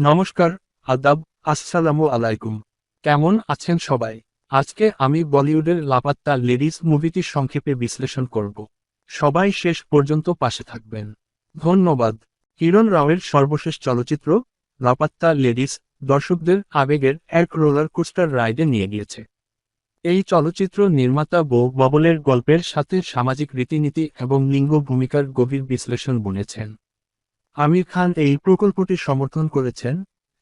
নমস্কার, আদাব, আসসালামু আলাইকুম। কেমন আছেন সবাই? আজকে আমি বলিউডের লাপাত্তা লেডিস মুভিটি সংক্ষেপে বিশ্লেষণ করব। সবাই শেষ পর্যন্ত পাশে থাকবেন। ধন্যবাদ। কিরণ রাওয়ের সর্বশেষ চলচ্চিত্র লাপাত্তা লেডিস দর্শকদের আবেগের এক রোলার কোস্টার রাইডে নিয়ে গিয়েছে। এই চলচ্চিত্র নির্মাতা ববলের গল্পের সাথে সামাজিক রীতিনীতি এবং লিঙ্গ ভূমিকার গভীর বিশ্লেষণ বুনেছেন। আমির খান এই প্রকল্পটি সমর্থন করেছেন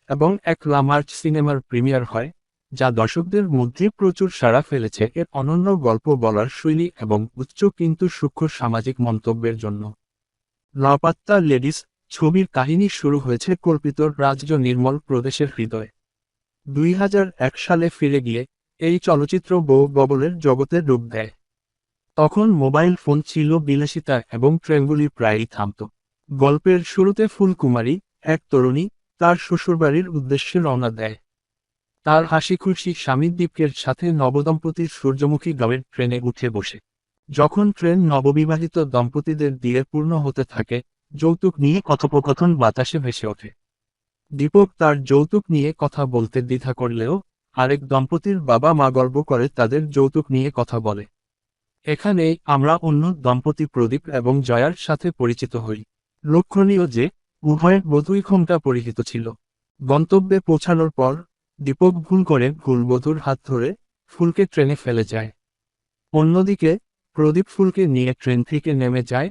এবং 1 মার্চ সিনেমার প্রিমিয়ার হয়, যা দর্শকদের মধ্যে প্রচুর সাড়া ফেলেছে এর অনন্য গল্প বলার শৈলী এবং উচ্চ কিন্তু সূক্ষ্ম সামাজিক মন্তব্যের জন্য। লাপাত্তা লেডিস ছবির কাহিনী শুরু হয়েছে কল্পিত রাজ্য নির্মল প্রদেশের হৃদয়ে। 2001 সালে ফিরে গিয়ে এই চলচ্চিত্র ববলের জগতে ডুব দেয়। তখন মোবাইল ফোন ছিল বিলাসিতা এবং ট্রেনগুলি প্রায়ই থামত। গল্পের শুরুতে ফুলকুমারী, এক তরুণী, তার শ্বশুরবাড়ির উদ্দেশ্যে রওনা দেয়। তার হাসিখুশি স্বামী দীপকের সাথে নবদম্পতির সূর্যমুখী গাঁয়ের ট্রেনে উঠে বসে। যখন ট্রেন নববিবাহিত দম্পতিদের দিয়ে পূর্ণ হতে থাকে, যৌতুক নিয়ে কথোপকথন বাতাসে ভেসে ওঠে। দীপক তার যৌতুক নিয়ে কথা বলতে দ্বিধা করলেও আরেক দম্পতির বাবা মা গর্ব করে তাদের যৌতুক নিয়ে কথা বলে। এখানেই আমরা অন্য দম্পতি প্রদীপ এবং জয়ার সাথে পরিচিত হই। লক্ষণীয় যে উভয়ের বধূই ঘোমটা পরিহিত ছিল। গন্তব্যে পৌঁছানোর পর দীপক ভুল করে বধূর হাত ধরে ফুলকে ট্রেনে ফেলে যায়। অন্যদিকে প্রদীপ ফুলকে নিয়ে ট্রেন থেকে নেমে যায়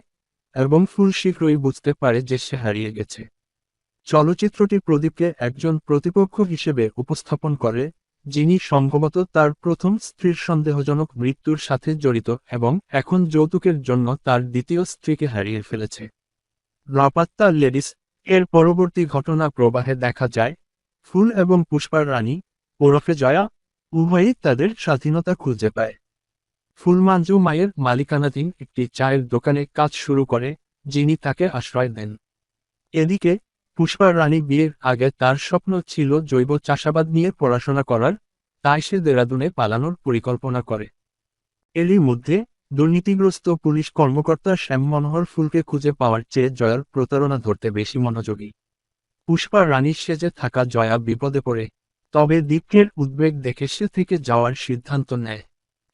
এবং ফুল শীঘ্রই বুঝতে পারে যে সে হারিয়ে গেছে। চলচ্চিত্রটি প্রদীপকে একজন প্রতিপক্ষ হিসেবে উপস্থাপন করে, যিনি সম্ভবত তার প্রথম স্ত্রীর সন্দেহজনক মৃত্যুর সাথে জড়িত এবং এখন যৌতুকের জন্য তার দ্বিতীয় স্ত্রীকে হারিয়ে ফেলেছে। লাপাত্তা লেডিস এর পরবর্তী ঘটনা প্রবাহে দেখা যায় ফুল এবং পুষ্পার রানী ওরফে জয়া উভয়ই তাদের স্বাধীনতা খুঁজে পায়। ফুল মাঞ্জু মায়ের মালিকানাধীন একটি চায়ের দোকানে কাজ শুরু করে, যিনি তাকে আশ্রয় দেন। এদিকে পুষ্পার রানী বিয়ের আগে তার স্বপ্ন ছিল জৈব চাষাবাদ নিয়ে পড়াশোনা করার, তাই সে দেরাদুনে পালানোর পরিকল্পনা করে। এরই মধ্যে দুর্নীতিগ্রস্ত পুলিশ কর্মকর্তা শ্যাম মনোহর ফুলকে খুঁজে পাওয়ার চেয়ে জয়ার প্রতারণা ধরতে বেশি মনোযোগী। পুষ্পার রানীর সেজে থাকা জয়া বিপদে পড়ে, তবে দীপকের উদ্বেগ দেখে সে থেকে যাওয়ার সিদ্ধান্ত নেয়।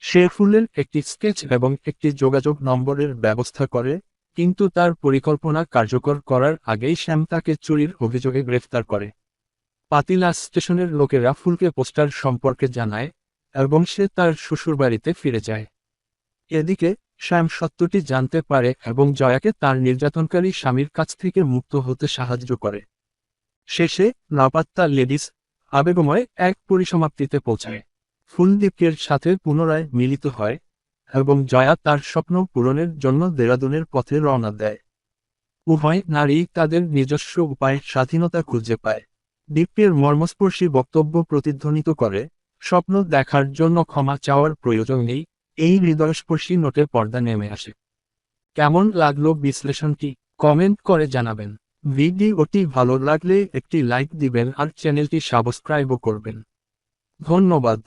সে ফুলের একটি স্কেচ এবং একটি যোগাযোগ নম্বরের ব্যবস্থা করে, কিন্তু তার পরিকল্পনা কার্যকর করার আগেই শ্যাম তাকে চুরির অভিযোগে গ্রেফতার করে। পাতিলা স্টেশনের লোকেরা ফুলকে পোস্টার সম্পর্কে জানায় এবং সে তার শ্বশুরবাড়িতে ফিরে যায়। এদিকে শ্যাম সত্যটি জানতে পারে এবং জয়াকে তার নির্যাতনকারী স্বামীর কাছ থেকে মুক্ত হতে সাহায্য করে। শেষে লাপাত্তা লেডিস আবেগময় এক পরিসমাপ্তিতে পৌঁছায়। ফুল দীপকের সাথে পুনরায় মিলিত হয় এবং জয়া তার স্বপ্ন পূরণের জন্য দেরাদুনের পথে রওনা দেয়। উভয় নারী তাদের নিজস্ব উপায়ে স্বাধীনতা খুঁজে পায়। দীপকের মর্মস্পর্শী বক্তব্য প্রতিধ্বনিত করে, স্বপ্ন দেখার জন্য ক্ষমা চাওয়ার প্রয়োজন নেই। এই হৃদয়স্পর্শী নোটে পর্দা নেমে আসে। কেমন লাগলো বিশ্লেষণটি? কমেন্ট করে জানাবেন। ভিডিওটি ভালো লাগলে একটি লাইক দিবেন আর চ্যানেলটি সাবস্ক্রাইবও করবেন। ধন্যবাদ।